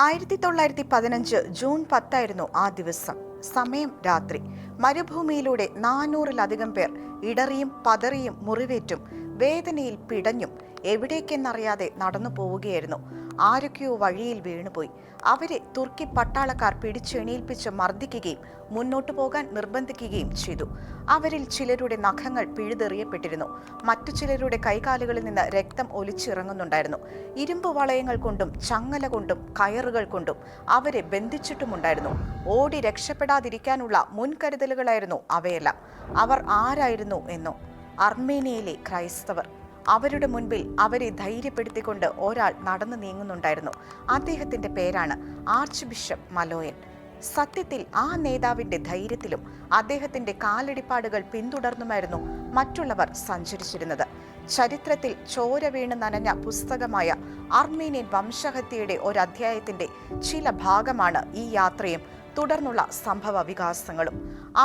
1915 June 10 ആ ദിവസം. സമയം രാത്രി. മരുഭൂമിയിലൂടെ 400-ലധികം പേർ ഇടറിയും പതറിയും മുറിവേറ്റും വേദനയിൽ പിടഞ്ഞും എവിടേക്കെന്നറിയാതെ നടന്നു പോവുകയായിരുന്നു. ആരൊക്കെയോ വഴിയിൽ വീണുപോയി. അവരെ തുർക്കി പട്ടാളക്കാർ പിടിച്ചെണീൽപ്പിച്ച് മർദ്ദിക്കുകയും മുന്നോട്ടു പോകാൻ നിർബന്ധിക്കുകയും ചെയ്തു. അവരിൽ ചിലരുടെ നഖങ്ങൾ പിഴുതെറിയപ്പെട്ടിരുന്നു. മറ്റു ചിലരുടെ കൈകാലുകളിൽ നിന്ന് രക്തം ഒലിച്ചിറങ്ങുന്നുണ്ടായിരുന്നു. ഇരുമ്പ് വളയങ്ങൾ കൊണ്ടും ചങ്ങല കൊണ്ടും കയറുകൾ കൊണ്ടും അവരെ ബന്ധിച്ചിട്ടുമുണ്ടായിരുന്നു. ഓടി രക്ഷപ്പെടാതിരിക്കാനുള്ള മുൻകരുതലുകളായിരുന്നു അവയെല്ലാം. അവർ ആരായിരുന്നു എന്നോ? അർമേനിയയിലെ ക്രൈസ്തവർ. അവരുടെ മുൻപിൽ അവരെ ധൈര്യപ്പെടുത്തിക്കൊണ്ട് ഒരാൾ നടന്നു നീങ്ങുന്നുണ്ടായിരുന്നു. അദ്ദേഹത്തിന്റെ പേരാണ് ആർച്ച് ബിഷപ്പ് മലോയൻ. സത്യത്തിൽ ആ നേതാവിന്റെ ധൈര്യത്തിലും അദ്ദേഹത്തിന്റെ കാലടിപ്പാടുകൾ പിന്തുടർന്നുമായിരുന്നു മറ്റുള്ളവർ സഞ്ചരിച്ചിരുന്നത്. ചരിത്രത്തിൽ ചോര വീണ് നനഞ്ഞ പുസ്തകമായ അർമേനിയൻ വംശഹത്യയുടെ ഒരധ്യായത്തിന്റെ ചില ഭാഗമാണ് ഈ യാത്രയും തുടർന്നുള്ള സംഭവ വികാസങ്ങളും.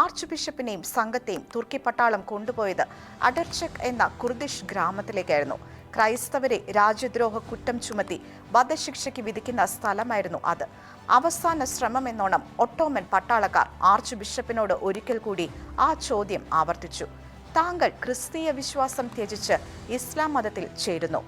ആർച്ച് ബിഷപ്പിനെയും സംഘത്തെയും തുർക്കി പട്ടാളം കൊണ്ടുപോയത് അഡർചക് എന്ന കുർദിഷ് ഗ്രാമത്തിലേക്കായിരുന്നു. ക്രൈസ്തവരെ രാജ്യദ്രോഹ കുറ്റം ചുമത്തി വധശിക്ഷയ്ക്ക് വിധിക്കുന്ന സ്ഥലമായിരുന്നു അത്. അവസാന ശ്രമം എന്നോണം ഒട്ടോമൻ പട്ടാളക്കാർ ആർച്ച് ബിഷപ്പിനോട് ഒരിക്കൽ കൂടി ആ ചോദ്യം ആവർത്തിച്ചു. താങ്കൾ ക്രിസ്തീയ വിശ്വാസം ത്യജിച്ച് ഇസ്ലാം മതത്തിൽ ചേരുന്നു?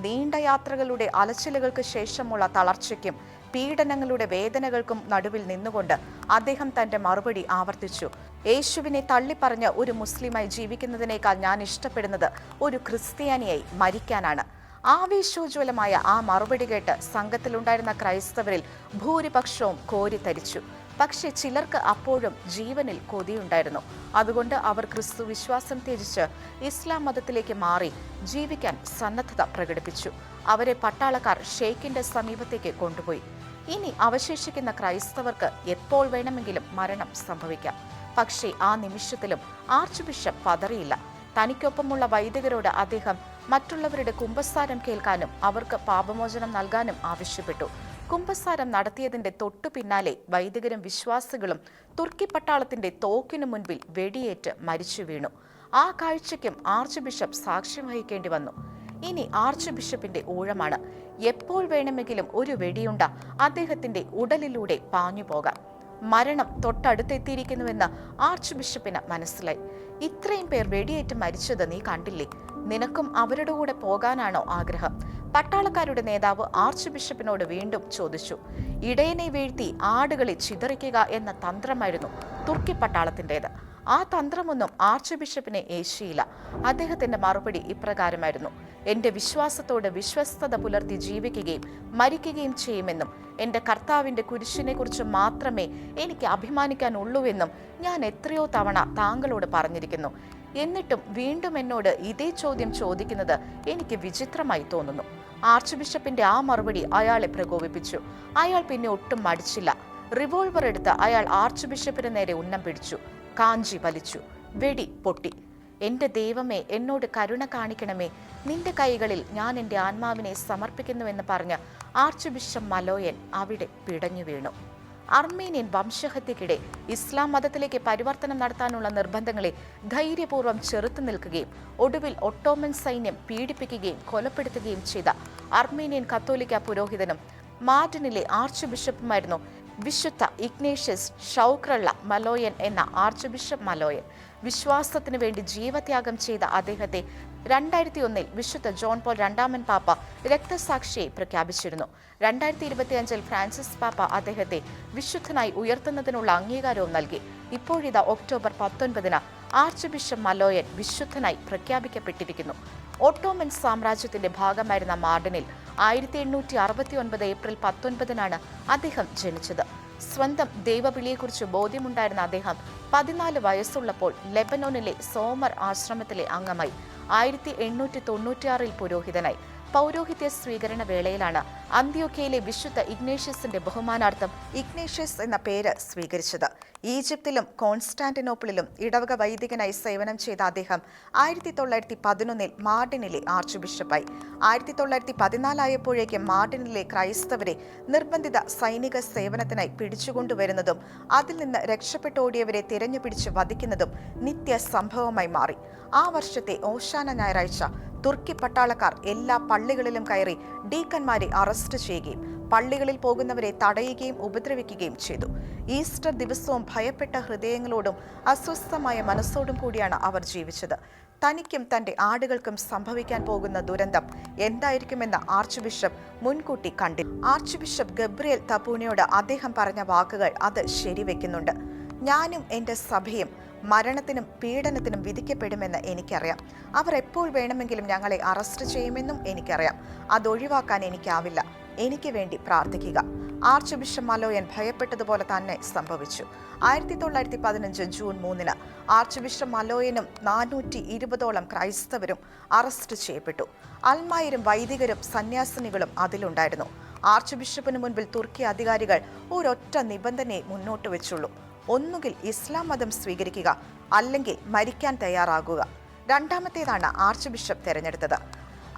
നീണ്ട യാത്രകളുടെ അലച്ചിലുകൾക്ക് ശേഷമുള്ള തളർച്ചയ്ക്കും പീഡനങ്ങളുടെ വേദനകൾക്കും നടുവിൽ നിന്നുകൊണ്ട് അദ്ദേഹം തന്റെ മറുപടി ആവർത്തിച്ചു. യേശുവിനെ തള്ളിപ്പറഞ്ഞ് ഒരു മുസ്ലിമായി ജീവിക്കുന്നതിനേക്കാൾ ഞാൻ ഇഷ്ടപ്പെടുന്നത് ഒരു ക്രിസ്ത്യാനിയായി മരിക്കാനാണ്. ആവേശോജ്വലമായ ആ മറുപടി കേട്ട് സംഘത്തിലുണ്ടായിരുന്ന ക്രൈസ്തവരിൽ ഭൂരിപക്ഷവും കോരിത്തരിച്ചു. പക്ഷേ ചിലർക്ക് അപ്പോഴും ജീവനിൽ കൊതിയുണ്ടായിരുന്നു. അതുകൊണ്ട് അവർ ക്രിസ്തു വിശ്വാസം ത്യജിച്ച് ഇസ്ലാം മതത്തിലേക്ക് മാറി ജീവിക്കാൻ സന്നദ്ധത പ്രകടിപ്പിച്ചു. അവരെ പട്ടാളക്കാർ ഷെയ്ഖിന്റെ സമീപത്തേക്ക് കൊണ്ടുപോയി. ഇനി അവശേഷിക്കുന്ന ക്രൈസ്തവർക്ക് എപ്പോൾ വേണമെങ്കിലും മരണം സംഭവിക്കാം. പക്ഷേ ആ നിമിഷത്തിലും ആർച്ച് ബിഷപ്പ് പതറിയില്ല. തനിക്കൊപ്പമുള്ള വൈദികരോട് അദ്ദേഹം മറ്റുള്ളവരുടെ കുമ്പസാരം കേൾക്കാനും അവർക്ക് പാപമോചനം നൽകാനും ആവശ്യപ്പെട്ടു. കുമ്പസാരം നടത്തിയതിന്റെ തൊട്ടു പിന്നാലെ വൈദികരും വിശ്വാസികളും തുർക്കി പട്ടാളത്തിന്റെ തോക്കിനു മുൻപിൽ വെടിയേറ്റ് മരിച്ചു വീണു. ആ കാഴ്ചയ്ക്കും ആർച്ച് ബിഷപ്പ് സാക്ഷ്യം വഹിക്കേണ്ടി വന്നു. ഇനി ആർച്ച് ബിഷപ്പിന്റെ ഊഴമാണ്. എപ്പോൾ വേണമെങ്കിലും ഒരു വെടിയുണ്ട അദ്ദേഹത്തിന്റെ ഉടലിലൂടെ പാഞ്ഞു പോകാം. മരണം തൊട്ടടുത്തെത്തിയിരിക്കുന്നുവെന്ന് ആർച്ച് ബിഷപ്പിന് മനസ്സിലായി. ഇത്രയും പേർ വെടിയേറ്റ് മരിച്ചത് നീ കണ്ടില്ലേ? നിനക്കും അവരുടെ കൂടെ പോകാനാണോ ആഗ്രഹം? പട്ടാളക്കാരുടെ നേതാവ് ആർച്ച് ബിഷപ്പിനോട് വീണ്ടും ചോദിച്ചു. ഇടയനെ വീഴ്ത്തി ആടുകളെ ചിതറിക്കുക എന്ന തന്ത്രമായിരുന്നു തുർക്കി പട്ടാളത്തിൻ്റെത്. ആ തന്ത്രമൊന്നും ആർച്ച് ബിഷപ്പിനെ ഏശിയില്ല. അദ്ദേഹത്തിന്റെ മറുപടി ഇപ്രകാരമായിരുന്നു: എന്റെ വിശ്വാസത്തോട് വിശ്വസ്തത പുലർത്തി ജീവിക്കുകയും മരിക്കുകയും ചെയ്യുമെന്നും എന്റെ കർത്താവിന്റെ കുരിശിനെ കുറിച്ച് മാത്രമേ എനിക്ക് അഭിമാനിക്കാനുള്ളൂവെന്നും ഞാൻ എത്രയോ തവണ താങ്കളോട് പറഞ്ഞിരിക്കുന്നു. എന്നിട്ടും വീണ്ടും എന്നോട് ഇതേ ചോദ്യം ചോദിക്കുന്നത് എനിക്ക് വിചിത്രമായി തോന്നുന്നു. ആർച്ച് ബിഷപ്പിന്റെ ആ മറുപടി അയാളെ പ്രകോപിപ്പിച്ചു. അയാൾ പിന്നെ ഒട്ടും മടിച്ചില്ല. റിവോൾവർ എടുത്ത് അയാൾ ആർച്ച് ബിഷപ്പിന് നേരെ ഉന്നം പിടിച്ചു. കാഞ്ചി വലിച്ചു. വെടി പൊട്ടി. എന്റെ ദൈവമേ, എന്നോട് കരുണ കാണിക്കണമേ, നിന്റെ കൈകളിൽ ഞാൻ എൻ്റെ ആത്മാവിനെ സമർപ്പിക്കുന്നുവെന്ന് പറഞ്ഞ് ആർച്ച് ബിഷപ്പ് മലോയൻ അവിടെ പിടഞ്ഞു വീണു. അർമേനിയൻ വംശഹത്യക്കിടെ ഇസ്ലാം മതത്തിലേക്ക് പരിവർത്തനം നടത്താനുള്ള നിർബന്ധങ്ങളെ ധൈര്യപൂർവ്വം ചെറുത്തു നിൽക്കുകയും ഒടുവിൽ ഒട്ടോമൻ സൈന്യം പീഡിപ്പിക്കുകയും കൊലപ്പെടുത്തുകയും ചെയ്ത അർമേനിയൻ കത്തോലിക്ക പുരോഹിതനും മാർഡിനിലെ ആർച്ച് ബിഷപ്പുമായിരുന്നു വിശുദ്ധ ഇഗ്നേഷ്യസ് ഷൗക്രള്ള മലോയൻ എന്ന ആർച്ച് ബിഷപ്പ് മലോയൻ. വിശ്വാസത്തിനു വേണ്ടി ജീവത്യാഗം ചെയ്ത അദ്ദേഹത്തെ 2001 വിശുദ്ധ ജോൺ പോൾ രണ്ടാമൻ പാപ്പ രക്തസാക്ഷിയെ പ്രഖ്യാപിച്ചിരുന്നു. 2025 ഫ്രാൻസിസ് പാപ്പ അദ്ദേഹത്തെ വിശുദ്ധനായി ഉയർത്തുന്നതിനുള്ള അംഗീകാരവും നൽകി. ഇപ്പോഴിതാ ഒക്ടോബർ 19 ആർച്ച് ബിഷപ്പ് മലോയൻ വിശുദ്ധനായി പ്രഖ്യാപിക്കപ്പെട്ടിരിക്കുന്നു. ഒട്ടോമൻ സാമ്രാജ്യത്തിന്റെ ഭാഗമായിരുന്ന മാർഡിനിൽ 1869 ഏപ്രിൽ 19 അദ്ദേഹം ജനിച്ചത്. സ്വന്തം ദൈവവിളിയെക്കുറിച്ച് ബോധ്യമുണ്ടായിരുന്ന അദ്ദേഹം 14 വയസ്സുള്ളപ്പോൾ ലെബനോനിലെ സോമർ ആശ്രമത്തിലെ അംഗമായി. 1896 പുരോഹിതനായി. പൗരോഹിത്യ സ്വീകരണ വേളയിലാണ് അന്ത്യോക്യയിലെ വിശുദ്ധ ഇഗ്നേഷ്യസിന്റെ ബഹുമാനാർത്ഥം ഇഗ്നേഷ്യസ് എന്ന പേര് സ്വീകരിച്ചത്. ഈജിപ്തിലും കോൺസ്റ്റാന്റിനോപ്പിളിലും ഇടവക വൈദികനായി സേവനം ചെയ്ത അദ്ദേഹം 1911 മാർഡിനിലെ ആർച്ച് ബിഷപ്പായി. 1914 ആയപ്പോഴേക്കും മാർഡിനിലെ ക്രൈസ്തവരെ നിർബന്ധിത സൈനിക സേവനത്തിനായി പിടിച്ചുകൊണ്ടുവരുന്നതും അതിൽ നിന്ന് രക്ഷപ്പെട്ടോടിയവരെ തിരഞ്ഞുപിടിച്ച് വധിക്കുന്നതും നിത്യ സംഭവമായി മാറി. ആ വർഷത്തെ ഓശാന ഞായറാഴ്ച തുർക്കി പട്ടാളക്കാർ എല്ലാ പള്ളികളിലും കയറി ഡീക്കന്മാരെ അറസ്റ്റ് ചെയ്യുകയും പള്ളികളിൽ പോകുന്നവരെ തടയുകയും ഉപദ്രവിക്കുകയും ചെയ്തു. ഈസ്റ്റർ ദിവസവും ഭയപ്പെട്ട ഹൃദയങ്ങളോടും അസ്വസ്ഥമായ മനസ്സോടും കൂടിയാണ് അവർ ജീവിച്ചത്. തനിക്കും തന്റെ ആടുകൾക്കും സംഭവിക്കാൻ പോകുന്ന ദുരന്തം എന്തായിരിക്കുമെന്ന് ആർച്ച് ബിഷപ്പ് മുൻകൂട്ടി കണ്ടിരുന്നു. ആർച്ച് ബിഷപ്പ് ഗബ്രിയേൽ തപൂനയോട് അദ്ദേഹം പറഞ്ഞ വാക്കുകൾ അത് ശരിവെക്കുന്നുണ്ട്. ഞാനും എൻ്റെ സഭയും മരണത്തിനും പീഡനത്തിനും വിധിക്കപ്പെടുമെന്ന് എനിക്കറിയാം. അവർ എപ്പോൾ വേണമെങ്കിലും ഞങ്ങളെ അറസ്റ്റ് ചെയ്യുമെന്നും എനിക്കറിയാം. അതൊഴിവാക്കാൻ എനിക്കാവില്ല. എനിക്ക് വേണ്ടി പ്രാർത്ഥിക്കുക. ആർച്ച് ബിഷപ്പ് മലോയൻ ഭയപ്പെട്ടതുപോലെ തന്നെ സംഭവിച്ചു. 1915 ജൂൺ 3 ആർച്ച് ബിഷപ്പ് മലോയനും 420ഓളം ക്രൈസ്തവരും അറസ്റ്റ് ചെയ്യപ്പെട്ടു. അൽമായരും വൈദികരും സന്യാസിനികളും അതിലുണ്ടായിരുന്നു. ആർച്ച് ബിഷപ്പിന് മുൻപിൽ തുർക്കി അധികാരികൾ ഒരൊറ്റ നിബന്ധനയെ മുന്നോട്ട് വെച്ചുള്ളൂ. ഒന്നുകിൽ ഇസ്ലാം മതം സ്വീകരിക്കുക, അല്ലെങ്കിൽ മരിക്കാൻ തയ്യാറാകുക. രണ്ടാമത്തേതാണ് ആർച്ച് ബിഷപ്പ് തെരഞ്ഞെടുത്തത്.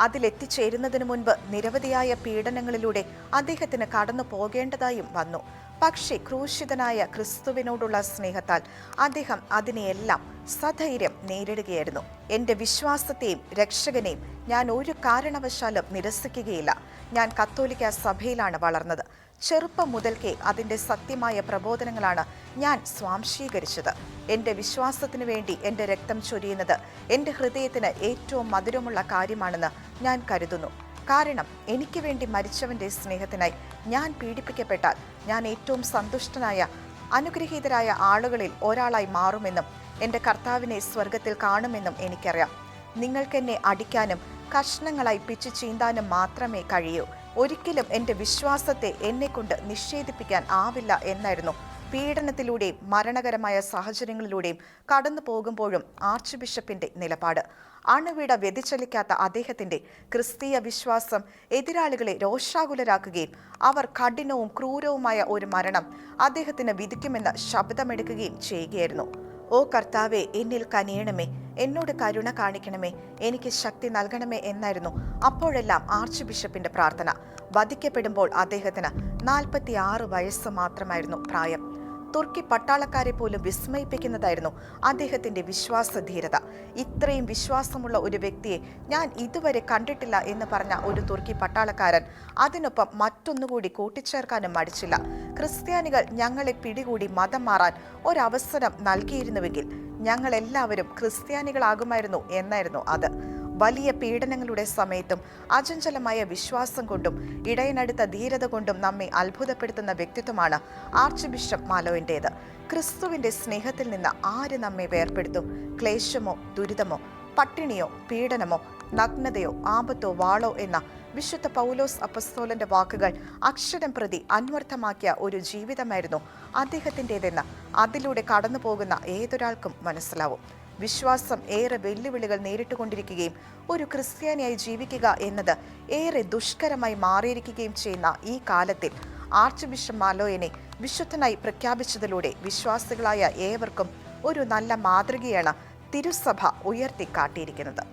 അതിലെത്തിച്ചേരുന്നതിന് മുൻപ് നിരവധിയായ പീഡനങ്ങളിലൂടെ അദ്ദേഹത്തിന് കടന്നു പോകേണ്ടതായും വന്നു. പക്ഷേ ക്രൂശിതനായ ക്രിസ്തുവിനോടുള്ള സ്നേഹത്താൽ അദ്ദേഹം അതിനെയെല്ലാം സധൈര്യം നേരിടുകയായിരുന്നു. എൻ്റെ വിശ്വാസത്തെയും രക്ഷകനെയും ഞാൻ ഒരു കാരണവശാലും നിരസിക്കുകയില്ല. ഞാൻ കത്തോലിക്ക സഭയിലാണ് വളർന്നത്. ചെറുപ്പം മുതൽക്കേ അതിൻ്റെ സത്യമായ പ്രബോധനങ്ങളാണ് ഞാൻ സ്വാംശീകരിച്ചത്. എൻ്റെ വിശ്വാസത്തിനു വേണ്ടി എൻ്റെ രക്തം ചൊരിയുന്നത് എൻ്റെ ഹൃദയത്തിന് ഏറ്റവും മധുരമുള്ള കാര്യമാണെന്ന് ഞാൻ കരുതുന്നു. കാരണം എനിക്ക് വേണ്ടി മരിച്ചവൻ്റെ സ്നേഹത്തിനായി ഞാൻ പീഡിപ്പിക്കപ്പെട്ടാൽ ഞാൻ ഏറ്റവും സന്തുഷ്ടനായ അനുഗ്രഹീതരായ ആളുകളിൽ ഒരാളായി മാറുമെന്നും എൻ്റെ കർത്താവിനെ സ്വർഗത്തിൽ കാണുമെന്നും എനിക്കറിയാം. നിങ്ങൾക്കെന്നെ അടിക്കാനും കഷ്ണങ്ങളായി പിച്ചു ചീന്താനും മാത്രമേ കഴിയൂ. ഒരിക്കലും എൻ്റെ വിശ്വാസത്തെ എന്നെക്കൊണ്ട് നിഷേധിപ്പിക്കാൻ ആവില്ല എന്നായിരുന്നു പീഡനത്തിലൂടെയും മരണകരമായ സാഹചര്യങ്ങളിലൂടെയും കടന്നു പോകുമ്പോഴും ആർച്ച് ബിഷപ്പിന്റെ നിലപാട്. അണുവിട വ്യതിചലിക്കാത്ത അദ്ദേഹത്തിന്റെ ക്രിസ്തീയ വിശ്വാസം എതിരാളികളെ രോഷാകുലരാക്കുകയും അവർ കഠിനവും ക്രൂരവുമായ ഒരു മരണം അദ്ദേഹത്തിന് വിധിക്കുമെന്ന് ശബ്ദമെടുക്കുകയും ചെയ്യുകയായിരുന്നു. ഓ കർത്താവെ, എന്നിൽ കനിയണമേ, എന്നോട് കരുണ കാണിക്കണമേ, എനിക്ക് ശക്തി നൽകണമേ എന്നായിരുന്നു അപ്പോഴെല്ലാം ആർച്ച് ബിഷപ്പിന്റെ പ്രാർത്ഥന. വധിക്കപ്പെടുമ്പോൾ അദ്ദേഹത്തിന് 46 വയസ്സ് മാത്രമായിരുന്നു പ്രായം. തുർക്കി പട്ടാളക്കാരെ പോലും വിസ്മയിപ്പിക്കുന്നതായിരുന്നു അദ്ദേഹത്തിന്റെ വിശ്വാസധീരത. ഇത്രയും വിശ്വാസമുള്ള ഒരു വ്യക്തിയെ ഞാൻ ഇതുവരെ കണ്ടിട്ടില്ല എന്ന് പറഞ്ഞ ഒരു തുർക്കി പട്ടാളക്കാരൻ അതിനൊപ്പം മറ്റൊന്നുകൂടി കൂട്ടിച്ചേർക്കാനും മടിച്ചില്ല. ക്രിസ്ത്യാനികൾ ഞങ്ങളെ പിടികൂടി മതം മാറാൻ ഒരവസരം നൽകിയിരുന്നുവെങ്കിൽ ഞങ്ങൾ എല്ലാവരും ക്രിസ്ത്യാനികളാകുമായിരുന്നു എന്നായിരുന്നു അത്. വലിയ പീഡനങ്ങളുടെ സമയത്തും അചഞ്ചലമായ വിശ്വാസം കൊണ്ടും ഇടയനടുത്ത ധീരത കൊണ്ടും നമ്മെ അത്ഭുതപ്പെടുത്തുന്ന വ്യക്തിത്വമാണ് ആർച്ച് ബിഷപ്പ് മാലോയൻ്റേത്. ക്രിസ്തുവിന്റെ സ്നേഹത്തിൽ നിന്ന് ആര് നമ്മെ വേർപെടുത്തും? ക്ലേശമോ, ദുരിതമോ, പട്ടിണിയോ, പീഡനമോ, നഗ്നതയോ, ആപത്തോ, വാളോ എന്ന വിശുദ്ധ പൗലോസ് അപ്പസ്തോലന്റെ വാക്കുകൾ അക്ഷരം പ്രതി അന്വർത്ഥമാക്കിയ ഒരു ജീവിതമായിരുന്നു അദ്ദേഹത്തിൻ്റെതെന്ന് അതിലൂടെ കടന്നു പോകുന്ന ഏതൊരാൾക്കും മനസ്സിലാവും. വിശ്വാസം ഏറെ വെല്ലുവിളികൾ നേരിട്ടുകൊണ്ടിരിക്കുകയും ഒരു ക്രിസ്ത്യാനിയായി ജീവിക്കുക എന്നത് ഏറെ ദുഷ്കരമായി മാറിയിരിക്കുകയും ചെയ്യുന്ന ഈ കാലത്തിൽ ആർച്ച് ബിഷപ്പ് മാലോയനെ വിശുദ്ധനായി പ്രഖ്യാപിച്ചതിലൂടെ വിശ്വാസികളായ ഏവർക്കും ഒരു നല്ല മാതൃകയാണ് തിരുസഭ ഉയർത്തിക്കാട്ടിയിരിക്കുന്നത്.